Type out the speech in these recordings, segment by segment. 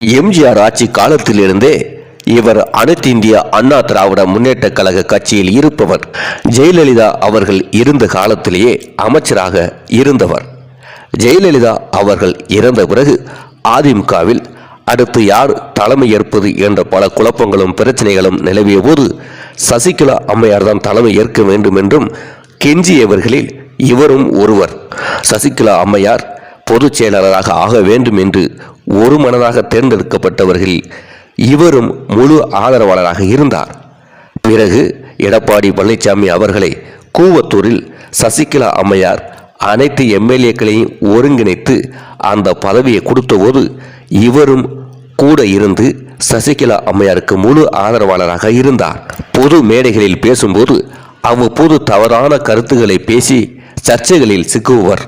எம்ஜிஆர் ஆட்சி காலத்திலிருந்தே இவர் அனைத்து இந்திய அண்ணா திராவிட முன்னேற்ற கழக கட்சியில் இருப்பவர். ஜெயலலிதா அவர்கள் இருந்த காலத்திலேயே அமைச்சராக இருந்தவர். ஜெயலலிதா அவர்கள் இறந்த பிறகு அதிமுகவில் அடுத்து யார் தலைமை ஏற்பது என்ற பல குழப்பங்களும் பிரச்சனைகளும் நிலவிய போது சசிகலா அம்மையார் தான் தலைமை ஏற்க வேண்டும் என்றும் கெஞ்சியவர்களில் இவரும் ஒருவர். சசிகலா அம்மையார் பொதுச் செயலாளராக ஆக வேண்டும் என்று ஒரு மனதாக தேர்ந்தெடுக்கப்பட்டவர்களில் இவரும் முழு ஆதரவாளராக இருந்தார். பிறகு எடப்பாடி பழனிசாமி அவர்களை கூவத்தூரில் சசிகலா அம்மையார் அனைத்து எம்எல்ஏக்களையும் ஒருங்கிணைத்து அந்த பதவியை கொடுத்தபோது இவரும் கூட இருந்து சசிகலா அம்மையாருக்கு முழு ஆதரவாளராக இருந்தார். பொது மேடைகளில் பேசும்போது அவ்வப்போது தவறான கருத்துக்களை பேசி சர்ச்சைகளில் சிக்குவர்.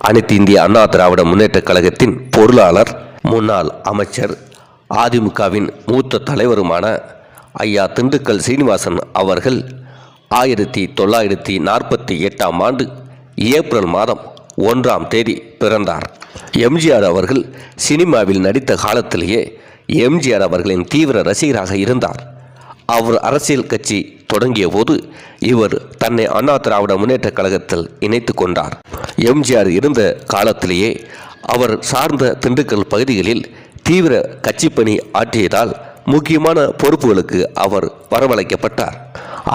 அனைத்து இந்திய அண்ணா திராவிட முன்னேற்ற கழகத்தின் பொருளாளர், முன்னாள் அமைச்சர், அதிமுகவின் மூத்த தலைவருமான ஐயா திண்டுக்கல் சீனிவாசன் அவர்கள் 1948 ஆண்டு ஏப்ரல் மாதம் 1ஆம் தேதி பிறந்தார். எம்ஜிஆர் அவர்கள் சினிமாவில் நடித்த காலத்திலேயே எம்ஜிஆர் அவர்களின் தீவிர ரசிகராக இருந்தார். அவர் அரசியல் கட்சி தொடங்கிய போது இவர் தன்னை அண்ணா திராவிட முன்னேற்ற கழகத்தில் இணைத்து கொண்டார். எம்ஜிஆர் இருந்த காலத்திலேயே அவர் சார்ந்த திண்டுக்கல் பகுதிகளில் தீவிர கட்சி பணி ஆற்றியதால் முக்கியமான பொறுப்புகளுக்கு அவர் வரவழைக்கப்பட்டார்.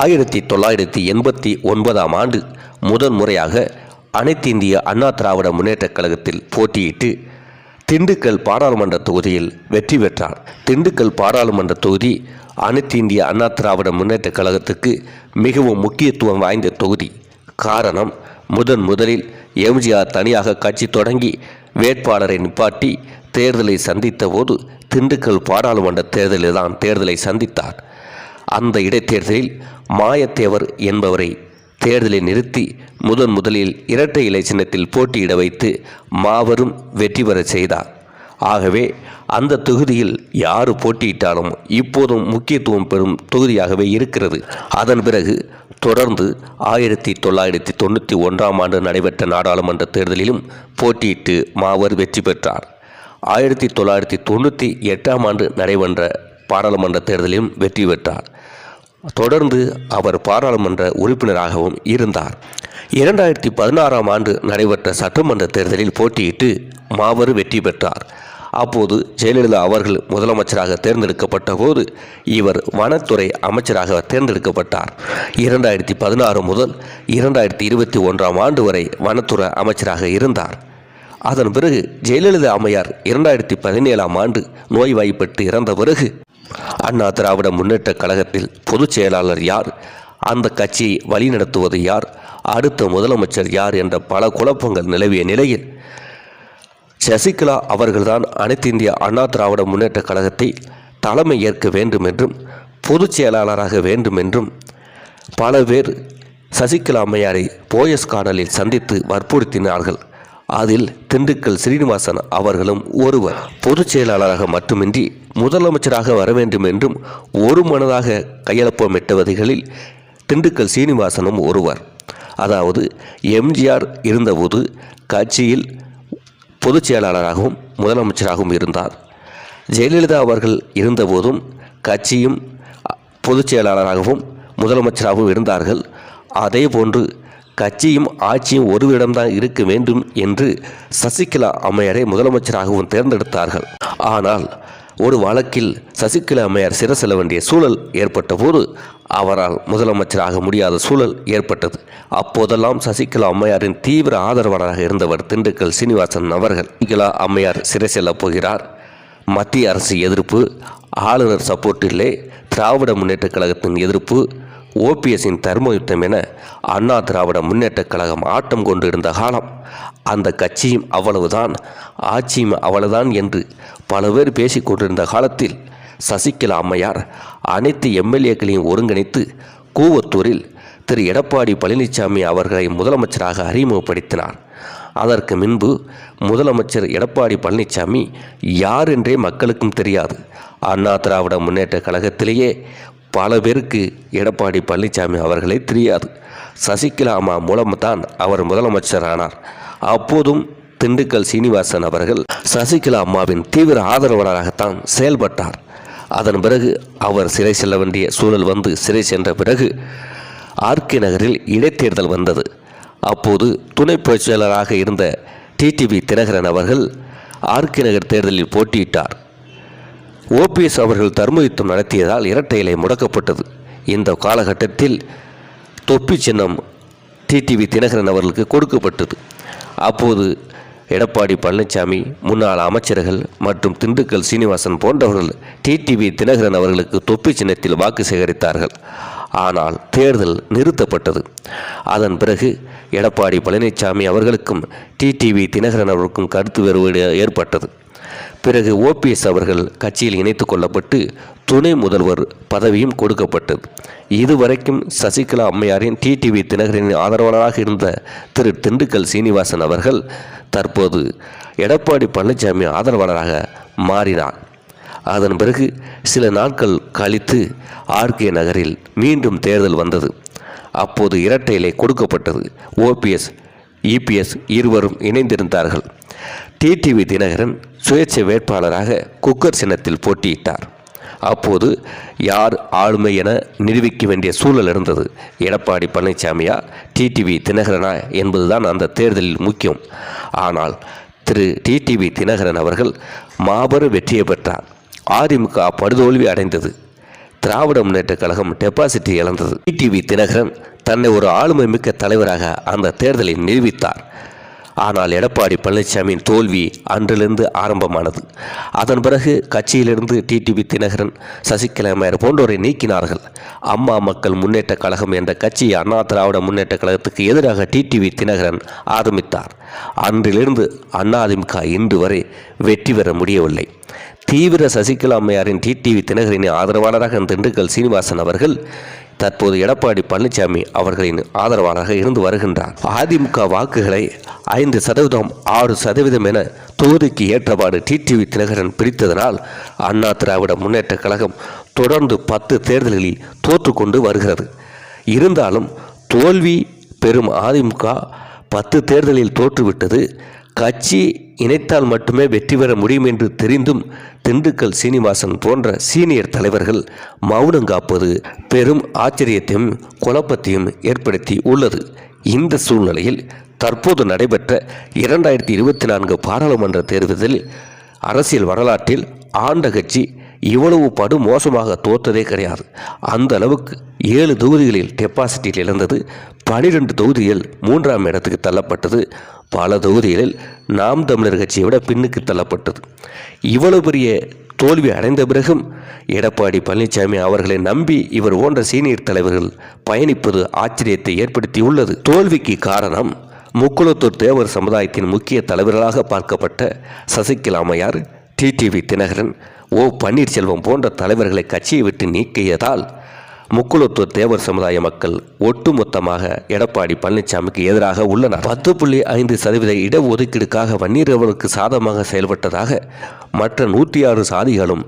1989 ஆண்டு முதன்முறையாக அனைத்து இந்திய அண்ணா திராவிட முன்னேற்ற கழகத்தில் போட்டியிட்டு திண்டுக்கல் பாராளுமன்ற தொகுதியில் வெற்றி பெற்றார். திண்டுக்கல் பாராளுமன்ற தொகுதி அனைத்து இந்திய அண்ணா திராவிட முன்னேற்ற கழகத்துக்கு மிகவும் முக்கியத்துவம் வாய்ந்த தொகுதி. காரணம், முதலில் எம்ஜிஆர் தனியாக கட்சி தொடங்கி வேட்பாளரை நிப்பாட்டி தேர்தலை சந்தித்த போது திண்டுக்கல் பாராளுமன்ற தேர்தலை சந்தித்தார். அந்த இடைத்தேர்தலில் மாயத்தேவர் என்பவரை தேர்தலில் நிறுத்தி முதலில் இரட்டை இலை சின்னத்தில் போட்டியிட வைத்து மாபெரும் வெற்றி பெற செய்தார். ஆகவே அந்த தொகுதியில் யார் போட்டியிட்டாலும் இப்போதும் முக்கியத்துவம் பெறும் தொகுதியாகவே இருக்கிறது. அதன் பிறகு தொடர்ந்து 1991 ஆண்டு நடைபெற்ற நாடாளுமன்ற தேர்தலிலும் போட்டியிட்டு மாபெரும் வெற்றி பெற்றார். 1998 ஆண்டு நடைபெற்ற பாராளுமன்ற தேர்தலிலும் வெற்றி பெற்றார். தொடர்ந்து அவர் பாராளுமன்ற உறுப்பினராகவும் இருந்தார். 2016 ஆண்டு நடைபெற்ற சட்டமன்ற தேர்தலில் போட்டியிட்டு மாபெரும் வெற்றி பெற்றார். அப்போது ஜெயலலிதா அவர்கள் முதலமைச்சராக தேர்ந்தெடுக்கப்பட்ட போது இவர் வனத்துறை அமைச்சராக தேர்ந்தெடுக்கப்பட்டார். 2016 முதல் 2021 ஆண்டு வரை வனத்துறை அமைச்சராக இருந்தார். அதன் பிறகு ஜெயலலிதா அம்மையார் 2017 ஆண்டு நோய்வாய்ப்பட்டு இறந்த பிறகு அண்ணா திராவிட முன்னேற்ற கழகத்தில் பொதுச் செயலாளர் யார், அந்த கட்சியை வழிநடத்துவது யார், அடுத்த முதலமைச்சர் யார் என்ற பல குழப்பங்கள் நிலவிய நிலையில் சசிகலா அவர்கள்தான் அனைத்து இந்திய அண்ணா திராவிட முன்னேற்ற கழகத்தை தலைமை ஏற்க வேண்டும் என்றும் பொதுச் செயலாளராக வேண்டும் என்றும் பல பேர் சசிகலா அம்மையாரை போயஸ் கார்னலில் சந்தித்து வற்புறுத்தினார்கள். அதில் திண்டுக்கல் சீனிவாசன் அவர்களும் ஒருவர். பொதுச் செயலாளராக மட்டுமின்றி முதலமைச்சராக வர வேண்டும் என்றும் ஒரு மனதாக கையெழுப்பமிட்டவர்களில் திண்டுக்கல் சீனிவாசனும் ஒருவர். அதாவது எம்ஜிஆர் இருந்தபோது கட்சியில் பொதுச் செயலாளராகவும் முதலமைச்சராகவும் இருந்தார். ஜெயலலிதா அவர்கள் இருந்தபோதும் கட்சியும் பொதுச் செயலாளராகவும் முதலமைச்சராகவும் இருந்தார்கள். அதே போன்று கட்சியும் ஆட்சியும் ஒருவரிடம்தான் இருக்க வேண்டும் என்று சசிகலா அம்மையாரை முதலமைச்சராகவும் தேர்ந்தெடுத்தார்கள். ஆனால் ஒரு வழக்கில் சசிகலா அம்மையார் சிறை செல்ல வேண்டிய சூழல் ஏற்பட்ட போது அவரால் முதலமைச்சராக முடியாத சூழல் ஏற்பட்டது. அப்போதெல்லாம் சசிகலா அம்மையாரின் தீவிர ஆதரவாளராக இருந்தவர் திண்டுக்கல் சீனிவாசன் அவர்கள். சசிகலா அம்மையார் சிறை செல்லப் போகிறார், மத்திய அரசு எதிர்ப்பு, ஆளுநர் சப்போர்ட் இல்லை, திராவிட முன்னேற்ற கழகத்தின் எதிர்ப்பு, ஓபிஎஸ்ஸின் தர்ம யுத்தம் என அண்ணா திராவிட முன்னேற்ற கழகம் ஆட்டம் கொண்டிருந்த காலம். அந்த கட்சியும் அவ்வளவுதான், ஆட்சியும் அவ்வளவுதான் என்று பல பேர் பேசிக் கொண்டிருந்த காலத்தில் சசிகலா அம்மையார் அனைத்து எம்எல்ஏக்களையும் ஒருங்கிணைத்து கூவத்தூரில் திரு எடப்பாடி பழனிசாமி அவர்களை முதலமைச்சராக அறிமுகப்படுத்தினார். அதற்கு முன்பு முதலமைச்சர் எடப்பாடி பழனிசாமி யார் என்றே மக்களுக்கும் தெரியாது. அண்ணா திராவிட முன்னேற்ற கழகத்திலேயே பல பேருக்கு எடப்பாடி பழனிசாமி அவர்களே தெரியாது. சசிகலா அம்மா மூலம்தான் அவர் முதலமைச்சரானார். அப்போதும் திண்டுக்கல் சீனிவாசன் அவர்கள் சசிகலா அம்மாவின் தீவிர ஆதரவாளராகத்தான் செயல்பட்டார். அதன் பிறகு அவர் சிறை செல்ல வேண்டிய சூழல் வந்து சிறை சென்ற பிறகு ஆர்கே நகரில் இடைத்தேர்தல் வந்தது. அப்போது துணை பொதுச் செயலராக இருந்த டிடிவி தினகரன் அவர்கள் ஆர்கே நகர் தேர்தலில் போட்டியிட்டார். ஓபிஎஸ் அவர்கள் தர்ம யுத்தம் நடத்தியதால் இரட்டை இலை முடக்கப்பட்டது. இந்த காலகட்டத்தில் தொப்பி சின்னம் டிடிவி தினகரன் அவர்களுக்கு கொடுக்கப்பட்டது. அப்போது எடப்பாடி பழனிசாமி, முன்னாள் அமைச்சர்கள் மற்றும் திண்டுக்கல் சீனிவாசன் போன்றவர்கள் டிடிவி தினகரன் அவர்களுக்கு தொப்பி சின்னத்தில் வாக்கு சேகரித்தார்கள். ஆனால் தேர்தல் நிறுத்தப்பட்டது. அதன் பிறகு எடப்பாடி பழனிசாமி அவர்களுக்கும் டிடிவி தினகரன் அவர்களுக்கும் கருத்து வேறுபாடு ஏற்பட்டது. பிறகு ஓபிஎஸ் அவர்கள் கட்சியில் இணைத்து கொள்ளப்பட்டு துணை முதல்வர் பதவியும் கொடுக்கப்பட்டது. இதுவரைக்கும் சசிகலா அம்மையாரின் டிடிவி தினகரனின் ஆதரவாளராக இருந்த திரு திண்டுக்கல் சீனிவாசன் அவர்கள் தற்போது எடப்பாடி பழனிசாமி ஆதரவாளராக மாறினார். அதன் பிறகு சில நாட்கள் கழித்து ஆர்கே நகரில் மீண்டும் தேர்தல் வந்தது. அப்போது இரட்டை இலை கொடுக்கப்பட்டது. ஓபிஎஸ், இபிஎஸ் இருவரும் இணைந்திருந்தார்கள். டிடிவி தினகரன் சுயேட்சை வேட்பாளராக குக்கர் சின்னத்தில் போட்டியிட்டார். அப்போது யார் ஆளுமை என நிரூபிக்க வேண்டிய சூழல் இருந்தது. எடப்பாடி பழனிசாமியா டிடிவி தினகரனா என்பதுதான் அந்த தேர்தலில் முக்கியம். ஆனால் திரு டிடிவி தினகரன் அவர்கள் மாபெரும் வெற்றியை பெற்றார். அதிமுக படுதோல்வி அடைந்தது. திராவிட முன்னேற்ற கழகம் டெபாசிட் இழந்தது. டிடிவி தினகரன் தன்னை ஒரு ஆளுமை மிக்க தலைவராக அந்த தேர்தலில் நிரூபித்தார். ஆனால் எடப்பாடி பழனிசாமியின் தோல்வி அன்றிலிருந்து ஆரம்பமானது. அதன் பிறகு கட்சியிலிருந்து டிடிவி தினகரன், சசிகலா அம்மையார் போன்றோரை நீக்கினார்கள். அம்மா மக்கள் முன்னேற்ற கழகம் என்ற கட்சி அண்ணா திராவிட முன்னேற்ற கழகத்துக்கு எதிராக டிடிவி தினகரன் ஆரம்பித்தார். அன்றிலிருந்து அதிமுக இன்று வரை வெற்றி பெற முடியவில்லை. தீவிர சசிகலா அம்மையாரின் டிடிவி தினகரனின் ஆதரவாளராக திண்டுக்கல் சீனிவாசன் அவர்கள் தற்போது எடப்பாடி பழனிசாமி அவர்களின் ஆதரவாளராக இருந்து வருகின்றார். அதிமுக வாக்குகளை 5%, 6% என தொகுதிக்கு ஏற்றவாறு டிடிவி தினகரன் பிரித்ததனால் அண்ணா திராவிட முன்னேற்ற கழகம் தொடர்ந்து 10 தேர்தல்களில் தோற்றுக்கொண்டு வருகிறது. இருந்தாலும் தோல்வி பெறும் அதிமுக 10 தேர்தலில் தோற்றுவிட்டது. கட்சி இணைத்தால் மட்டுமே வெற்றி பெற முடியும் என்று தெரிந்தும் திண்டுக்கல் சீனிவாசன் போன்ற சீனியர் தலைவர்கள் மௌனம் காப்பது பெரும் ஆச்சரியத்தையும் குழப்பத்தையும் ஏற்படுத்தி உள்ளது. இந்த சூழ்நிலையில் தற்போது நடைபெற்ற 2024 பாராளுமன்ற தேர்தலில் அரசியல் வரலாற்றில் ஆண்ட கட்சி இவ்வளவு படு மோசமாக தோற்றதே கிடையாது. அந்த அளவுக்கு 7 தொகுதிகளில் டெபாசிட்டில் இழந்தது. 12 தொகுதிகள் 3ஆம் இடத்துக்கு தள்ளப்பட்டது. பல தொகுதிகளில் நாம் தமிழர் கட்சியை விட பின்னுக்கு தள்ளப்பட்டது. இவ்வளவு பெரிய தோல்வி அடைந்த பிறகும் எடப்பாடி பழனிசாமி அவர்களை நம்பி இவர் போன்ற சீனியர் தலைவர்கள் பயணிப்பது ஆச்சரியத்தை ஏற்படுத்தியுள்ளது. தோல்விக்கு காரணம் முக்குளத்தூர் தேவர் சமுதாயத்தின் முக்கிய தலைவர்களாக பார்க்கப்பட்ட சசிகலா அம்மையார், டிடிவி தினகரன், ஓ பன்னீர்செல்வம் போன்ற தலைவர்களை கட்சியை விட்டு நீக்கியதால் முக்குளத்தூர் தேவர் சமுதாய மக்கள் ஒட்டுமொத்தமாக எடப்பாடி பழனிசாமிக்கு எதிராக உள்ளனர். 10.5% இடஒதுக்கீடுக்காக வன்னியர்களுக்கு சாதகமாக செயல்பட்டதாக மற்ற 106 சாதிகளும்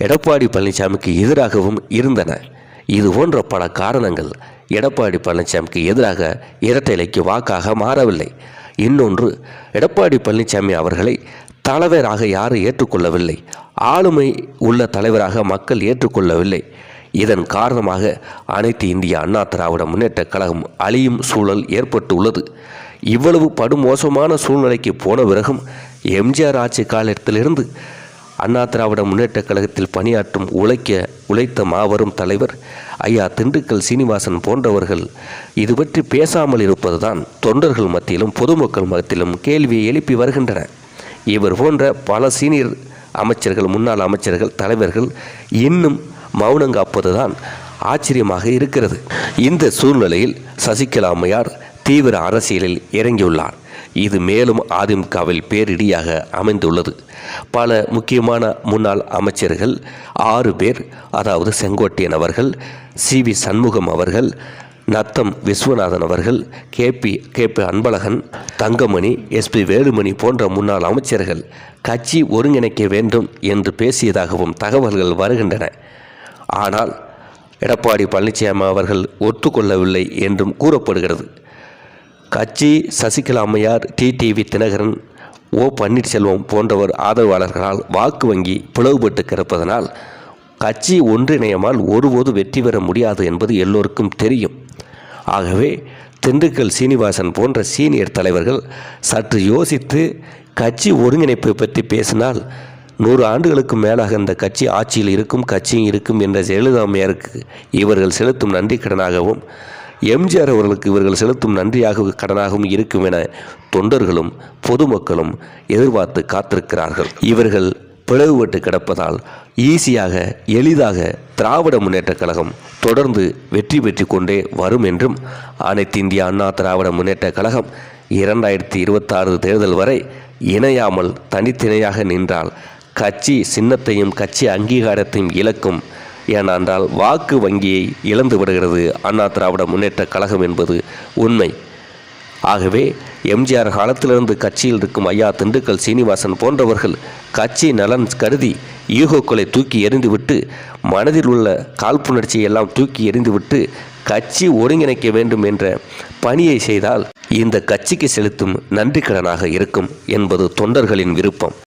எடப்பாடி பழனிசாமிக்கு எதிராகவும் இருந்தன. இது போன்ற பல காரணங்கள் எடப்பாடி பழனிசாமிக்கு எதிராக இரட்டை இலைக்கு வாக்காக மாறவில்லை. இன்னொன்று, எடப்பாடி பழனிசாமி அவர்களை தலைவராக யாரும் ஏற்றுக்கொள்ளவில்லை. ஆளுமை உள்ள தலைவராக மக்கள் ஏற்றுக்கொள்ளவில்லை. இதன் காரணமாக அனைத்து இந்திய அண்ணா திராவிட முன்னேற்ற கழகம் அழியும் சூழல் ஏற்பட்டுள்ளது. இவ்வளவு படுமோசமான சூழ்நிலைக்கு போன பிறகும் எம்ஜிஆர் ஆட்சி காலத்திலிருந்து அண்ணா திராவிட முன்னேற்ற கழகத்தில் பணியாற்றும் உழைத்த மாபெரும் தலைவர் ஐயா திண்டுக்கல் சீனிவாசன் போன்றவர்கள் இது பற்றி பேசாமல் இருப்பதுதான் தொண்டர்கள் மத்தியிலும் பொதுமக்கள் மத்தியிலும் கேள்வியை எழுப்பி வருகின்றன. இவர் போன்ற பல சீனியர் அமைச்சர்கள், முன்னாள் அமைச்சர்கள், தலைவர்கள் இன்னும் மௌனம் காப்பதுதான் ஆச்சரியமாக இருக்கிறது. இந்த சூழ்நிலையில் சசிகலா அம்மையார் தீவிர அரசியலில் இறங்கியுள்ளார். இது மேலும் அதிமுகவில் பேரிடியாக அமைந்துள்ளது. பல முக்கியமான முன்னாள் அமைச்சர்கள் 6 பேர், அதாவது செங்கோட்டையன் அவர்கள், சி.வி. சண்முகம் அவர்கள், நத்தம் விஸ்வநாதன் அவர்கள், கே.பி. அன்பழகன், தங்கமணி, எஸ்.பி. வேலுமணி போன்ற முன்னாள் அமைச்சர்கள் கட்சி ஒருங்கிணைக்க வேண்டும் என்று பேசியதாகவும் தகவல்கள் வருகின்றன. ஆனால் எடப்பாடி பழனிசாமி அவர்கள் ஒத்துக்கொள்ளவில்லை என்றும் கூறப்படுகிறது. கட்சி சசிகலா அம்மையார், டிடிவி தினகரன் ஓ பன்னீர்செல்வம் போன்றவர் ஆதரவாளர்களால் வாக்கு வங்கி பிளவுபட்டு கிடப்பதனால் கட்சி ஒன்றிணையாமல் ஒருபோது வெற்றி பெற முடியாது என்பது எல்லோருக்கும் தெரியும். ஆகவே திண்டுக்கல் சீனிவாசன் போன்ற சீனியர் தலைவர்கள் சற்று யோசித்து கட்சி ஒருங்கிணைப்பை பற்றி பேசினால் 100 ஆண்டுகளுக்கு மேலாக இந்த கட்சி ஆட்சியில் இருக்கும், கட்சியும் இருக்கும் என்ற ஜெயலலிதா அம்மையாருக்கு இவர்கள் செலுத்தும் நன்றி கடனாகவும் எம்ஜிஆர் அவர்களுக்கு இவர்கள் செலுத்தும் நன்றியாக கடனாகவும் இருக்கும் என தொண்டர்களும் பொதுமக்களும் எதிர்பார்த்து காத்திருக்கிறார்கள். இவர்கள் பிளவுபட்டு கிடப்பதால் எளிதாக திராவிட முன்னேற்றக் கழகம் தொடர்ந்து வெற்றி பெற்று கொண்டே வரும் என்றும் அனைத்து இந்திய அண்ணா திராவிட முன்னேற்றக் கழகம் 2026 தேர்தல் வரை இணையாமல் தனித்திணையாக நின்றால் கட்சி சின்னத்தையும் கட்சி அங்கீகாரத்தையும் இழக்கும். ஏனென்றால் வாக்கு வங்கியை இழந்து விடுகிறது அண்ணா திராவிட முன்னேற்றக் கழகம் என்பது உண்மை. ஆகவே எம்ஜிஆர் காலத்திலிருந்து கட்சியில் இருக்கும் ஐயா திண்டுக்கல் சீனிவாசன் போன்றவர்கள் கட்சி நலன் கருதி ஈகோக்களை தூக்கி எறிந்துவிட்டு மனதில் உள்ள காழ்ப்புணர்ச்சியை எல்லாம் தூக்கி எறிந்துவிட்டு கட்சி ஒருங்கிணைக்க வேண்டும் என்ற பணியை செய்தால் இந்த கட்சிக்கு செலுத்தும் நன்றி கடனாக இருக்கும் என்பது தொண்டர்களின் விருப்பம்.